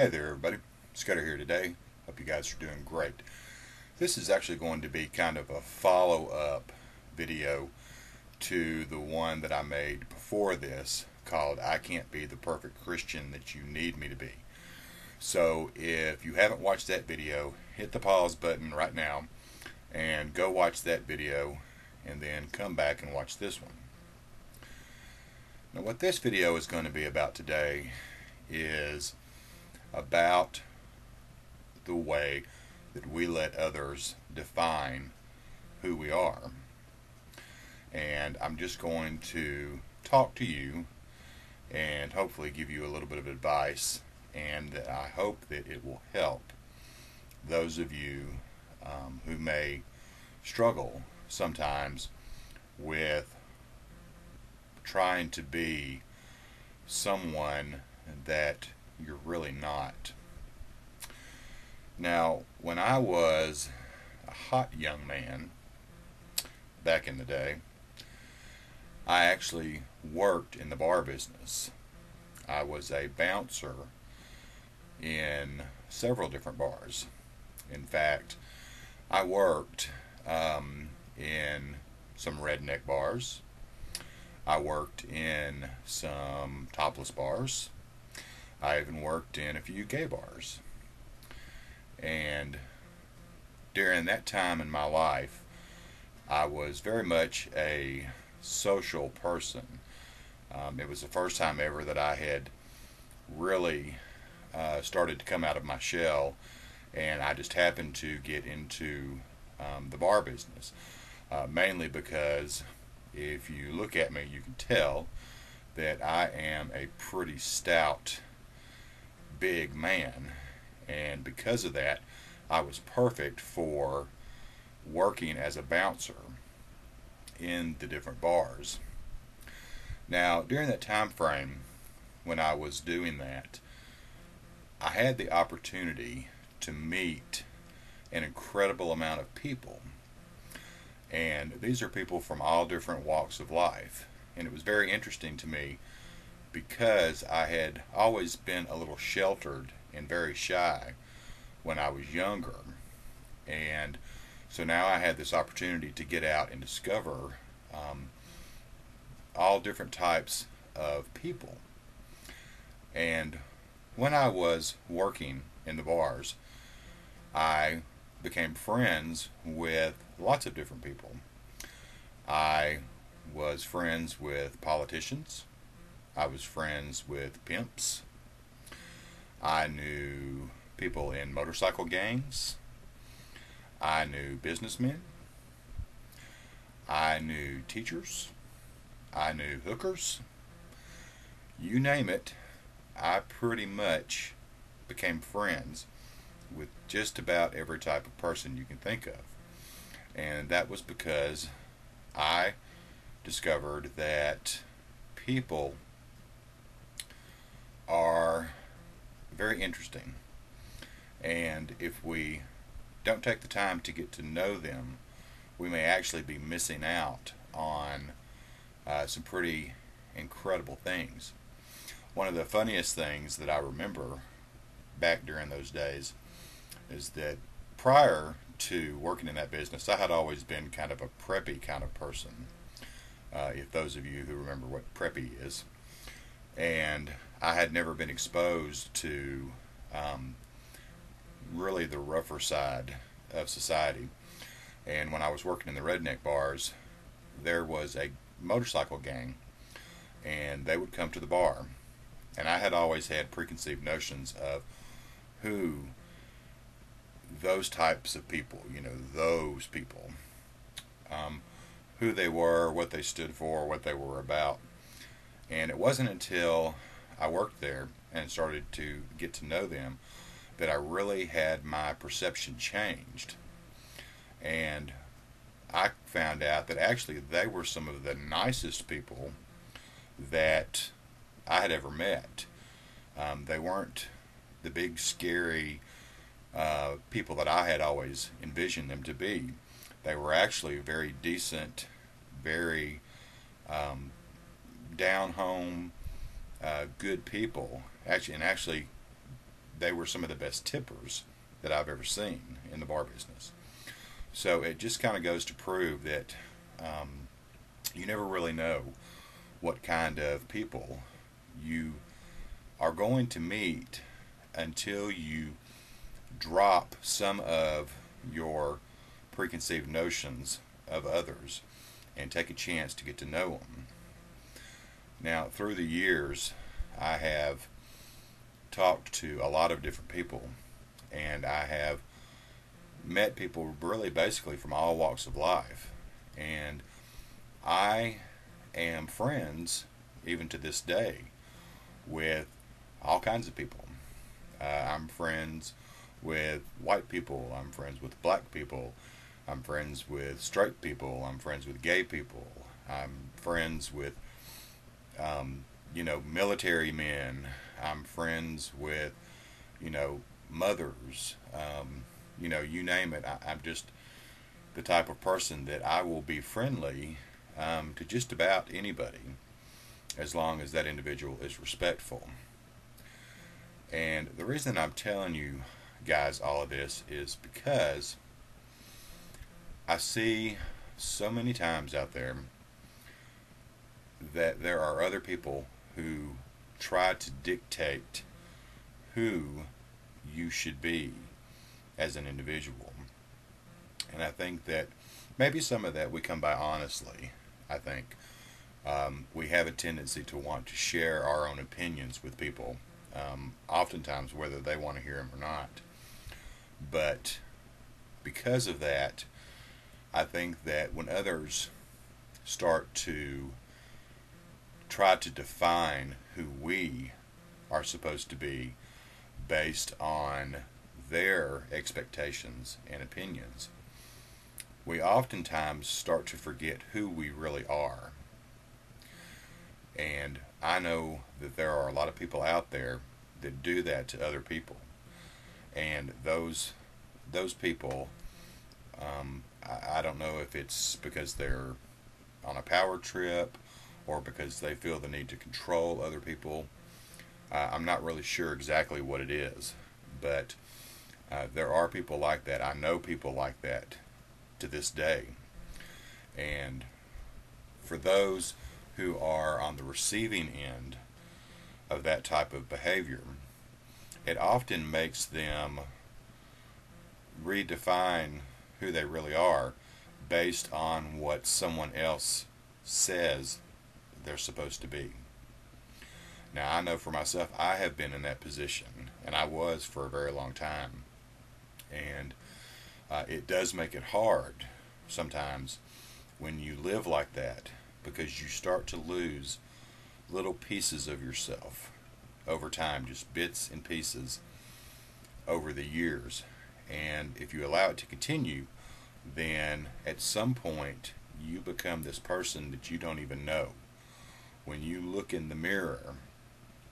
Hey there everybody, Scudder here today. Hope you guys are doing great. This is actually going to be kind of a follow-up video to the one that I made before this called I Can't Be the Perfect Christian That You Need Me to Be. So if you haven't watched that video, hit the pause button right now and go watch that video and then come back and watch this one. Now what this video is going to be about today is about the way that we let others define who we are. And I'm just going to talk to you and hopefully give you a little bit of advice, and that I hope that it will help those of you who may struggle sometimes with trying to be someone that you're really not. Now, when I was a hot young man back in the day, I actually worked in the bar business. I was a bouncer in several different bars. In fact, I worked in some redneck bars. I worked in some topless bars. I even worked in a few gay bars. And during that time in my life, I was very much a social person. It was the first time ever that I had really started to come out of my shell, and I just happened to get into the bar business. Mainly because if you look at me, you can tell that I am a pretty stout, big man. And because of that, I was perfect for working as a bouncer in the different bars. Now, during that time frame when I was doing that, I had the opportunity to meet an incredible amount of people. And these are people from all different walks of life. And it was very interesting to me because I had always been a little sheltered and very shy when I was younger. And so now I had this opportunity to get out and discover all different types of people. And when I was working in the bars, I became friends with lots of different people. I was friends with politicians. I was friends with pimps. I knew people in motorcycle gangs. I knew businessmen. I knew teachers. I knew hookers. You name it, I pretty much became friends with just about every type of person you can think of. And that was because I discovered that people are very interesting. And if we don't take the time to get to know them, we may actually be missing out on some pretty incredible things. One of the funniest things that I remember back during those days is that prior to working in that business, I had always been kind of a preppy kind of person. If those of you who remember what preppy is. And I had never been exposed to really the rougher side of society. And when I was working in the redneck bars, there was a motorcycle gang, and they would come to the bar. And I had always had preconceived notions of who those types of people, those people, who they were, what they stood for, what they were about. And it wasn't until I worked there and started to get to know them that I really had my perception changed. And I found out that actually they were some of the nicest people that I had ever met. They weren't the big scary people that I had always envisioned them to be. They were actually very decent, very down home, good people. Actually they were some of the best tippers that I've ever seen in the bar business. So it just kind of goes to prove that you never really know what kind of people you are going to meet until you drop some of your preconceived notions of others and take a chance to get to know them. Now, through the years, I have talked to a lot of different people, and I have met people really basically from all walks of life. And I am friends, even to this day, with all kinds of people. I'm friends with white people. I'm friends with black people. I'm friends with straight people. I'm friends with gay people. I'm friends with, military men. I'm friends with, mothers. You name it. I'm just the type of person that I will be friendly to just about anybody as long as that individual is respectful. And the reason I'm telling you guys all of this is because I see so many times out there that there are other people who try to dictate who you should be as an individual. And I think that maybe some of that we come by honestly. I think we have a tendency to want to share our own opinions with people, oftentimes whether they want to hear them or not. But because of that, I think that when others start to try to define who we are supposed to be based on their expectations and opinions, we oftentimes start to forget who we really are. And I know that there are a lot of people out there that do that to other people. And those people, I don't know if it's because they're on a power trip or because they feel the need to control other people. I'm not really sure exactly what it is, but there are people like that. I know people like that to this day. And for those who are on the receiving end of that type of behavior, it often makes them redefine who they really are based on what someone else says they're supposed to be. Now, I know for myself, I have been in that position, and I was for a very long time. And it does make it hard sometimes when you live like that, because you start to lose little pieces of yourself over time, just bits and pieces over the years. And if you allow it to continue, then at some point you become this person that you don't even know. When you look in the mirror,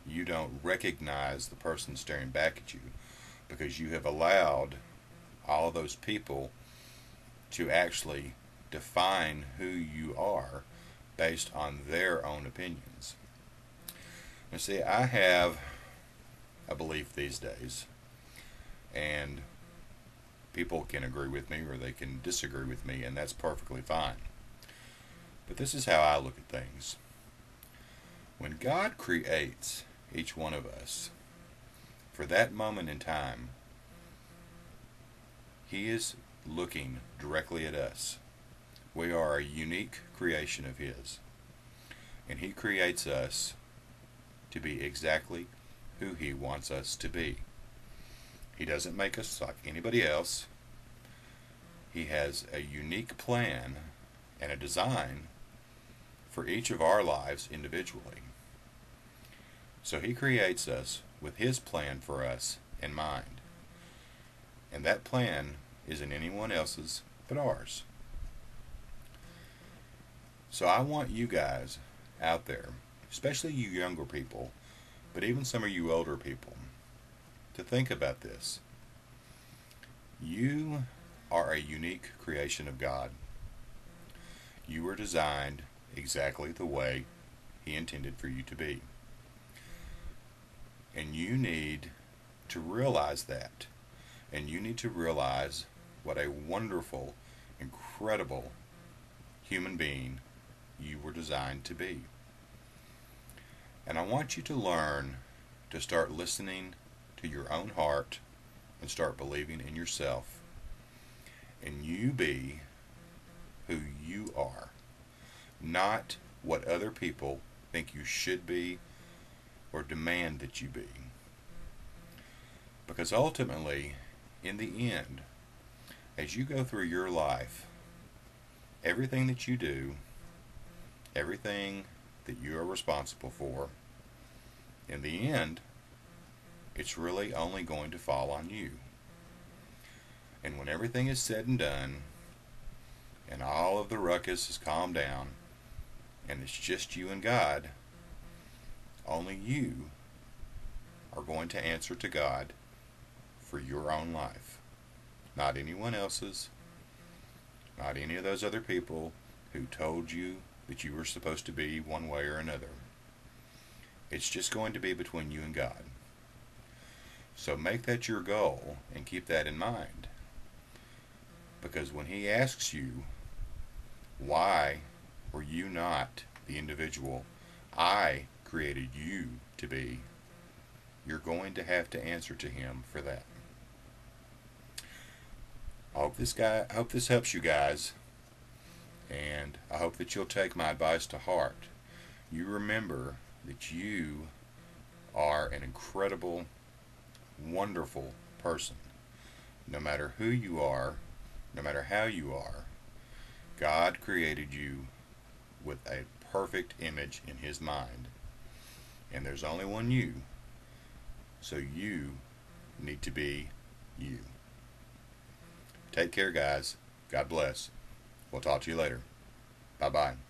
you don't recognize the person staring back at you because you have allowed all those people to actually define who you are based on their own opinions. Now see, I have a belief these days, and people can agree with me or they can disagree with me, and that's perfectly fine. But this is how I look at things. When God creates each one of us for that moment in time, He is looking directly at us. We are a unique creation of His. And He creates us to be exactly who He wants us to be. He doesn't make us like anybody else. He has a unique plan and a design for each of our lives individually. So He creates us with His plan for us in mind. And that plan isn't anyone else's but ours. So I want you guys out there, especially you younger people, but even some of you older people, to think about this. You are a unique creation of God. You were designed exactly the way He intended for you to be. And you need to realize that. And you need to realize what a wonderful, incredible human being you were designed to be. And I want you to learn to start listening to your own heart and start believing in yourself. And you be who you are, not what other people think you should be or demand that you be. Because ultimately, in the end, as you go through your life, everything that you do, everything that you are responsible for, in the end, it's really only going to fall on you. And when everything is said and done, and all of the ruckus has calmed down, and it's just you and God, only you are going to answer to God for your own life. Not anyone else's, not any of those other people who told you that you were supposed to be one way or another. It's just going to be between you and God. So make that your goal and keep that in mind. Because when He asks you, why were you not the individual I created you to be, you're going to have to answer to Him for that. I hope this helps you guys, and I hope that you'll take my advice to heart. You remember that you are an incredible, wonderful person. No matter who you are, no matter how you are, God created you with a perfect image in His mind. And there's only one you. So you need to be you. Take care, guys. God bless. We'll talk to you later. Bye-bye.